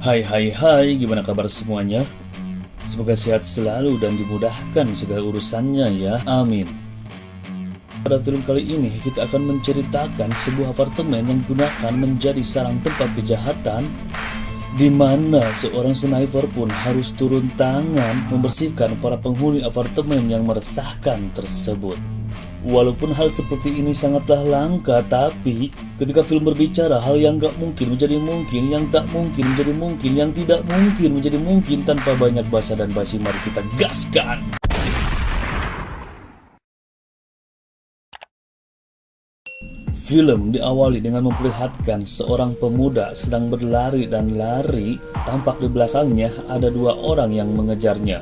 Hai, gimana kabar semuanya? Semoga sehat selalu dan dimudahkan segala urusannya ya, amin. Pada film kali ini kita akan menceritakan sebuah apartemen yang digunakan menjadi sarang tempat kejahatan, di mana seorang sniper pun harus turun tangan membersihkan para penghuni apartemen yang meresahkan tersebut. Walaupun hal seperti ini sangatlah langka, tapi ketika film berbicara hal yang gak mungkin menjadi mungkin, yang tak mungkin menjadi mungkin, yang tidak mungkin menjadi mungkin, tanpa banyak basa dan basi, mari kita gaskan! Film diawali dengan memperlihatkan seorang pemuda sedang berlari dan lari, tampak di belakangnya ada dua orang yang mengejarnya.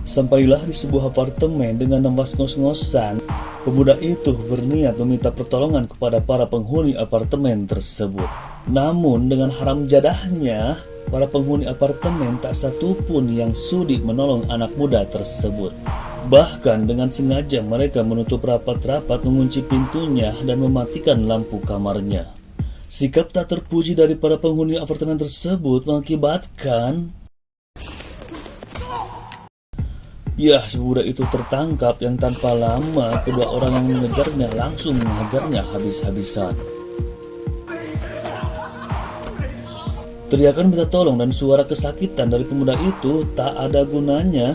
Sampailah di sebuah apartemen dengan nafas ngos-ngosan, pemuda itu berniat meminta pertolongan kepada para penghuni apartemen tersebut. Namun dengan haram jadahnya, para penghuni apartemen tak satupun yang sudi menolong anak muda tersebut. Bahkan dengan sengaja mereka menutup rapat-rapat, mengunci pintunya dan mematikan lampu kamarnya. Sikap tak terpuji dari para penghuni apartemen tersebut mengakibatkan si pemuda itu tertangkap, yang tanpa lama kedua orang yang mengejarnya langsung menghajarnya habis-habisan. Teriakan minta tolong dan suara kesakitan dari pemuda itu tak ada gunanya.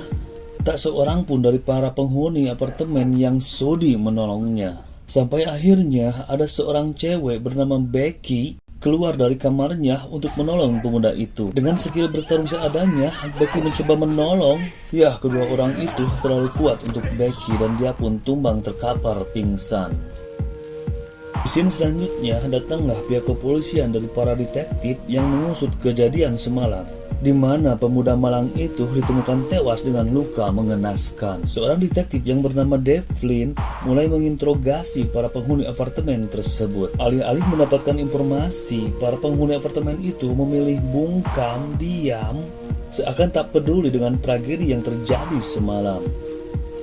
Tak seorang pun dari para penghuni apartemen yang sudi menolongnya. Sampai akhirnya ada seorang cewek bernama Becky keluar dari kamarnya untuk menolong pemuda itu. Dengan skill bertarung seadanya, Becky mencoba menolong. Kedua orang itu terlalu kuat untuk Becky dan dia pun tumbang terkapar pingsan. Di sini selanjutnya datanglah pihak kepolisian dari para detektif yang mengusut kejadian semalam, di mana pemuda malang itu ditemukan tewas dengan luka mengenaskan. Seorang detektif yang bernama Devlin mulai menginterogasi para penghuni apartemen tersebut. Alih-alih mendapatkan informasi, para penghuni apartemen itu memilih bungkam diam, seakan tak peduli dengan tragedi yang terjadi semalam.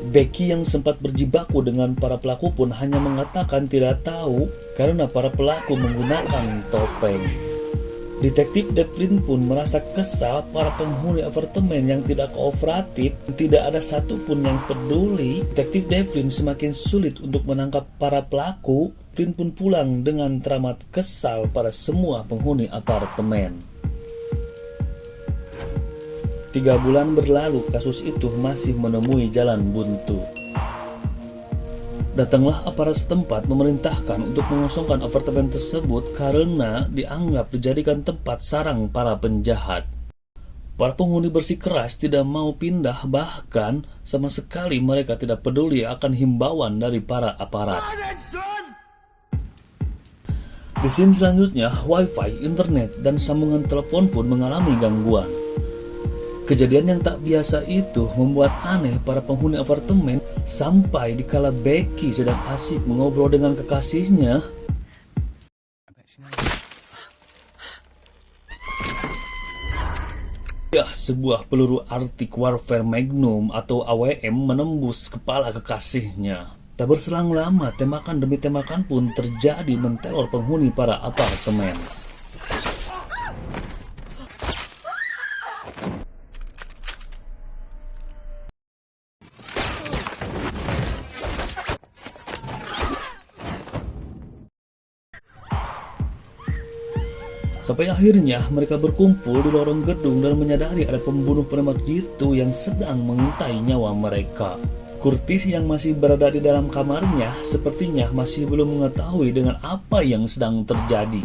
Becky yang sempat berjibaku dengan para pelaku pun hanya mengatakan tidak tahu karena para pelaku menggunakan topeng. Detektif Devlin pun merasa kesal para penghuni apartemen yang tidak kooperatif, tidak ada satupun yang peduli. Detektif Devlin semakin sulit untuk menangkap para pelaku. Devlin pun pulang dengan teramat kesal pada semua penghuni apartemen. 3 bulan berlalu, kasus itu masih menemui jalan buntu. Datanglah aparat setempat memerintahkan untuk mengosongkan apartemen tersebut karena dianggap dijadikan tempat sarang para penjahat. Para penghuni bersikeras tidak mau pindah, bahkan sama sekali mereka tidak peduli akan himbauan dari para aparat. Di scene selanjutnya, wifi, internet, dan sambungan telepon pun mengalami gangguan. Kejadian yang tak biasa itu membuat aneh para penghuni apartemen, sampai dikala Becky sedang asik mengobrol dengan kekasihnya, sebuah peluru Arctic Warfare Magnum atau AWM menembus kepala kekasihnya. Tak berselang lama, tembakan demi tembakan pun terjadi menteror penghuni para apartemen. Sampai akhirnya mereka berkumpul di lorong gedung dan menyadari ada pembunuh penembak jitu yang sedang mengintai nyawa mereka. Curtis yang masih berada di dalam kamarnya sepertinya masih belum mengetahui dengan apa yang sedang terjadi.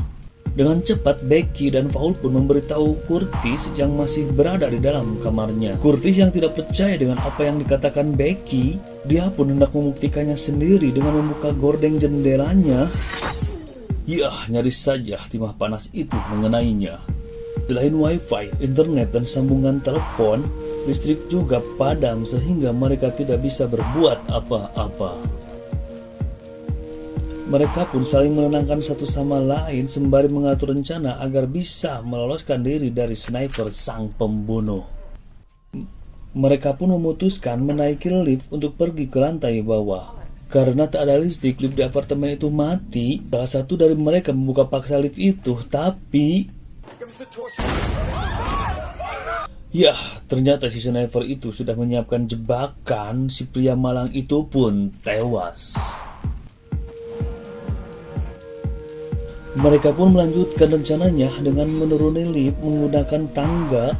Dengan cepat Becky dan Paul pun memberitahu Curtis yang masih berada di dalam kamarnya. Curtis yang tidak percaya dengan apa yang dikatakan Becky, dia pun hendak membuktikannya sendiri dengan membuka gorden jendelanya. Nyaris saja timah panas itu mengenainya. Selain wifi, internet, dan sambungan telepon, listrik juga padam sehingga mereka tidak bisa berbuat apa-apa. Mereka pun saling menenangkan satu sama lain sembari mengatur rencana agar bisa meloloskan diri dari sniper sang pembunuh. Mereka pun memutuskan menaiki lift untuk pergi ke lantai bawah. Karena tak ada listrik, lift di apartemen itu mati. Salah satu dari mereka membuka paksa lift itu, tapi ya, ternyata si sniper itu sudah menyiapkan jebakan. Si pria malang itu pun tewas. Mereka pun melanjutkan rencananya dengan menuruni lift menggunakan tangga.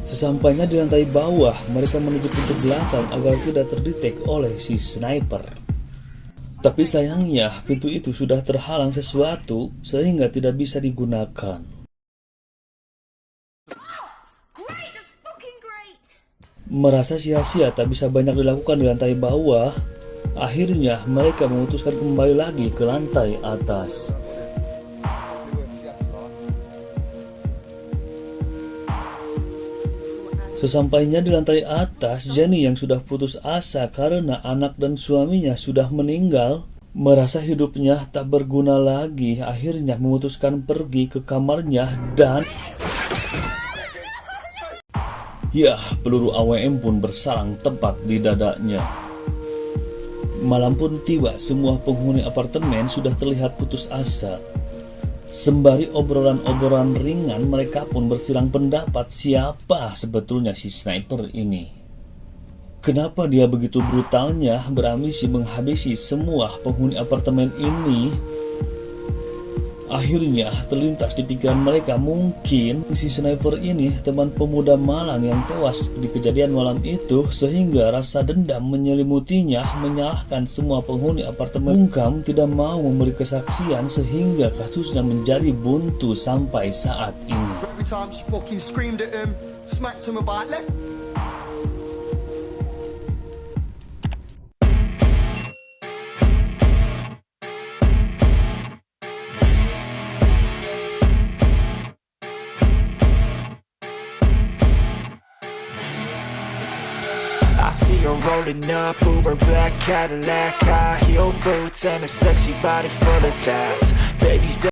Sesampainya di lantai bawah, mereka menuju pintu belakang agar tidak terdetek oleh si sniper. Tapi sayangnya, pintu itu sudah terhalang sesuatu sehingga tidak bisa digunakan. Merasa sia-sia tak bisa banyak dilakukan di lantai bawah, akhirnya mereka memutuskan kembali lagi ke lantai atas. Sesampainya di lantai atas, Jenny yang sudah putus asa karena anak dan suaminya sudah meninggal, merasa hidupnya tak berguna lagi, akhirnya memutuskan pergi ke kamarnya dan ya, peluru AWM pun bersarang tepat di dadanya. Malam pun tiba, semua penghuni apartemen sudah terlihat putus asa. Sembari obrolan-obrolan ringan, mereka pun bersilang pendapat siapa sebetulnya si sniper ini. Kenapa dia begitu brutalnya berambisi menghabisi semua penghuni apartemen ini? Akhirnya terlintas di pikiran mereka, mungkin si sniper ini teman pemuda malang yang tewas di kejadian malam itu, sehingga rasa dendam menyelimutinya, menyalahkan semua penghuni apartemen. Bungkam tidak mau memberi kesaksian sehingga kasusnya menjadi buntu sampai saat ini. I see her rolling up, Uber black Cadillac, high heel boots and a sexy body full of tats. Baby's